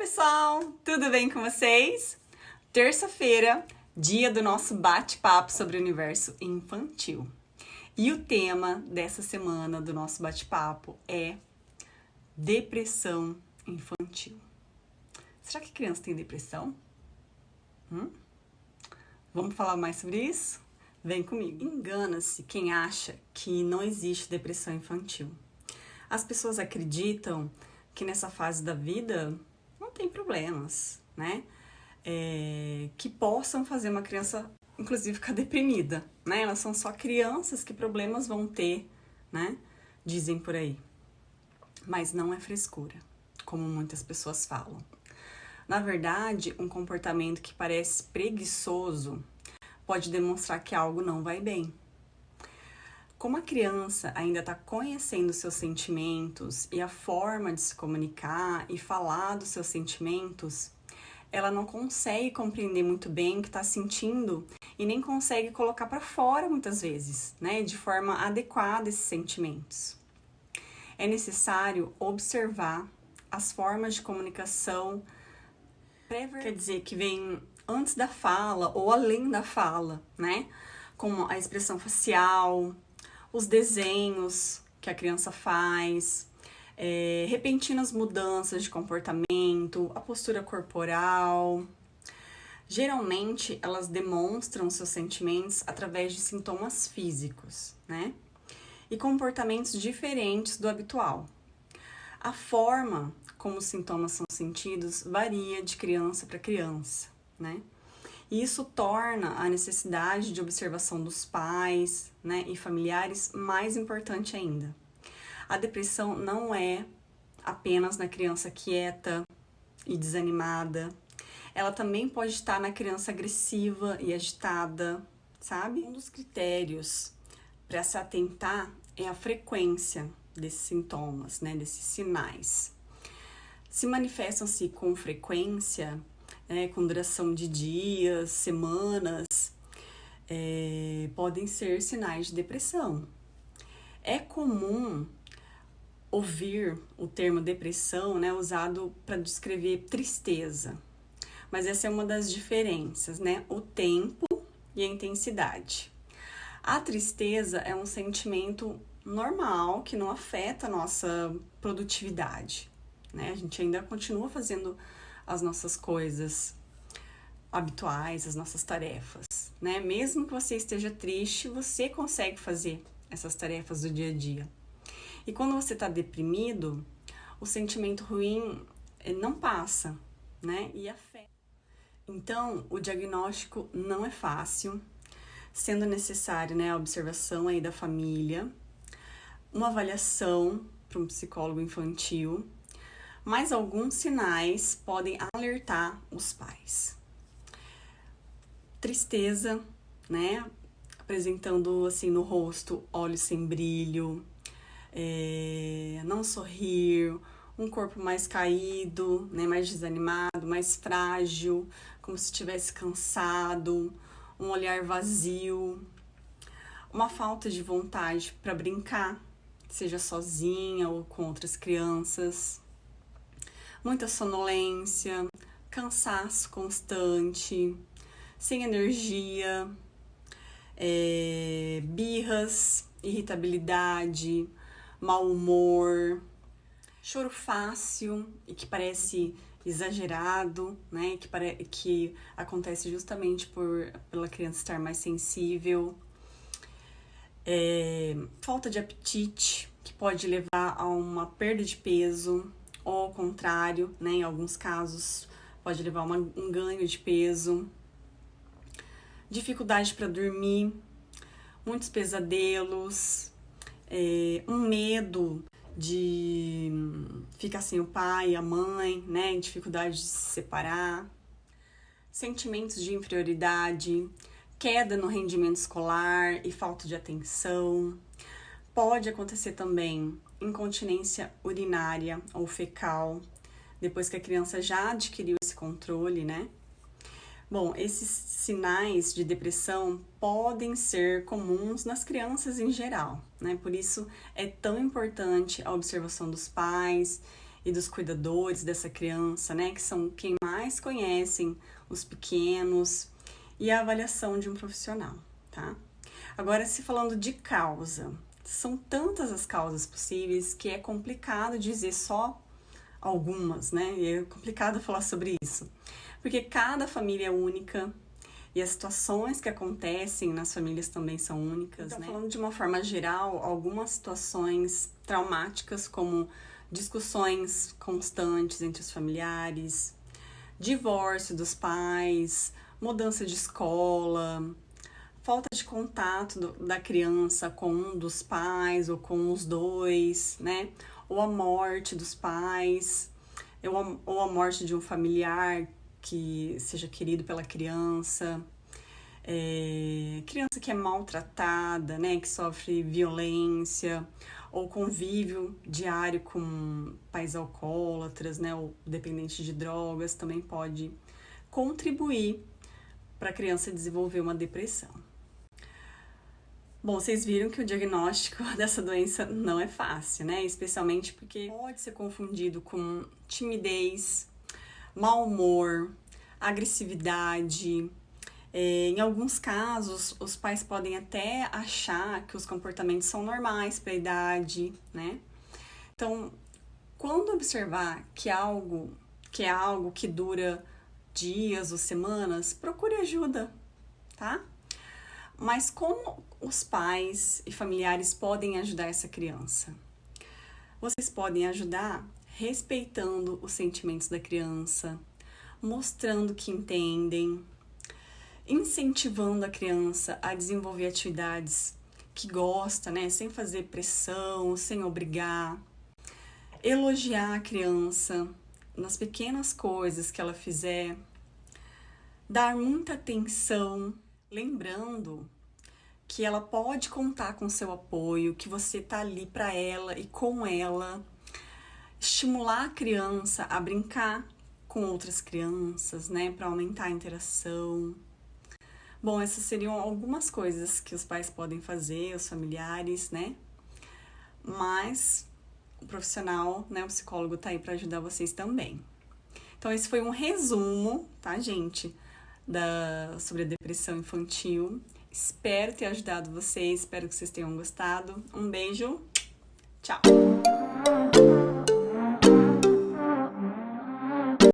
pessoal, tudo bem com vocês? Terça-feira, dia do nosso bate-papo sobre o universo infantil. E o tema dessa semana do nosso bate-papo é depressão infantil. Será que criança tem depressão? Vamos falar mais sobre isso? Vem comigo. Engana-se quem acha que não existe depressão infantil. As pessoas acreditam que nessa fase da vida não tem problemas, né? Que possam fazer uma criança, inclusive, ficar deprimida, né? Elas são só crianças, que problemas vão ter, né? Dizem por aí. Mas não é frescura, como muitas pessoas falam. Na verdade, um comportamento que parece preguiçoso pode demonstrar que algo não vai bem. Como a criança ainda está conhecendo seus sentimentos e a forma de se comunicar e falar dos seus sentimentos, ela não consegue compreender muito bem o que está sentindo e nem consegue colocar para fora muitas vezes, né, de forma adequada esses sentimentos. É necessário observar as formas de comunicação quer dizer, que vem antes da fala ou além da fala, né? Como a expressão facial, os desenhos que a criança faz, repentinas mudanças de comportamento, a postura corporal. Geralmente, elas demonstram seus sentimentos através de sintomas físicos, né? E comportamentos diferentes do habitual. A forma como os sintomas são sentidos varia de criança para criança, né? E isso torna a necessidade de observação dos pais, né, e familiares mais importante ainda. A depressão não é apenas na criança quieta e desanimada. Ela também pode estar na criança agressiva e agitada, sabe? Um dos critérios para se atentar é a frequência desses sintomas, né, desses sinais. Se manifestam-se com frequência, com duração de dias, semanas, podem ser sinais de depressão. É comum ouvir o termo depressão, né, usado para descrever tristeza, mas essa é uma das diferenças, né, o tempo e a intensidade. A tristeza é um sentimento normal que não afeta a nossa produtividade, né? A gente ainda continua fazendo as nossas coisas habituais, as nossas tarefas, né? Mesmo que você esteja triste, você consegue fazer essas tarefas do dia a dia. E quando você está deprimido, o sentimento ruim não passa, né? E afeta. Então, o diagnóstico não é fácil, sendo necessário, né, a observação aí da família, uma avaliação para um psicólogo infantil, mas alguns sinais podem alertar os pais. Tristeza, né, apresentando assim no rosto olhos sem brilho, não sorrir, um corpo mais caído, né, mais desanimado, mais frágil, como se estivesse cansado, um olhar vazio, uma falta de vontade para brincar, seja sozinha ou com outras crianças, muita sonolência, cansaço constante, sem energia, birras, irritabilidade, mau humor, choro fácil e que parece exagerado, né? Que acontece justamente pela criança estar mais sensível. Falta de apetite, que pode levar a uma perda de peso, ou ao contrário, né? Em alguns casos, pode levar a um ganho de peso. Dificuldade para dormir, muitos pesadelos, um medo de ficar sem o pai e a mãe, né? Dificuldade de se separar, sentimentos de inferioridade, queda no rendimento escolar e falta de atenção. Pode acontecer também incontinência urinária ou fecal, depois que a criança já adquiriu esse controle, né? Bom, esses sinais de depressão podem ser comuns nas crianças em geral, né? Por isso é tão importante a observação dos pais e dos cuidadores dessa criança, né, que são quem mais conhecem os pequenos, e a avaliação de um profissional, tá? Agora, se falando de causa, são tantas as causas possíveis que é complicado dizer só algumas, né? E é complicado falar sobre isso, porque cada família é única e as situações que acontecem nas famílias também são únicas, então, né? Falando de uma forma geral, algumas situações traumáticas, como discussões constantes entre os familiares, divórcio dos pais, mudança de escola, falta de contato da criança com um dos pais ou com os dois, né? Ou a morte dos pais, ou a morte de um familiar que seja querido pela criança, criança que é maltratada, né? Que sofre violência, ou convívio diário com pais alcoólatras, né? Ou dependente de drogas, também pode contribuir para a criança desenvolver uma depressão. Bom, vocês viram que o diagnóstico dessa doença não é fácil, né? Especialmente porque pode ser confundido com timidez, mau humor, agressividade. Em alguns casos, os pais podem até achar que os comportamentos são normais para a idade, né? Então, quando observar que é algo que dura dias ou semanas, procure ajuda, tá? Mas como os pais e familiares podem ajudar essa criança? Vocês podem ajudar respeitando os sentimentos da criança, mostrando que entendem, incentivando a criança a desenvolver atividades que gosta, né? Sem fazer pressão, sem obrigar. Elogiar a criança nas pequenas coisas que ela fizer. Dar muita atenção, lembrando que ela pode contar com seu apoio, que você tá ali para ela e com ela. Estimular a criança a brincar com outras crianças, né, para aumentar a interação. Bom, essas seriam algumas coisas que os pais podem fazer, os familiares, né? Mas o profissional, né, o psicólogo tá aí para ajudar vocês também. Então, esse foi um resumo, tá, gente, sobre a depressão infantil. Espero ter ajudado vocês, espero que vocês tenham gostado. Um beijo, tchau!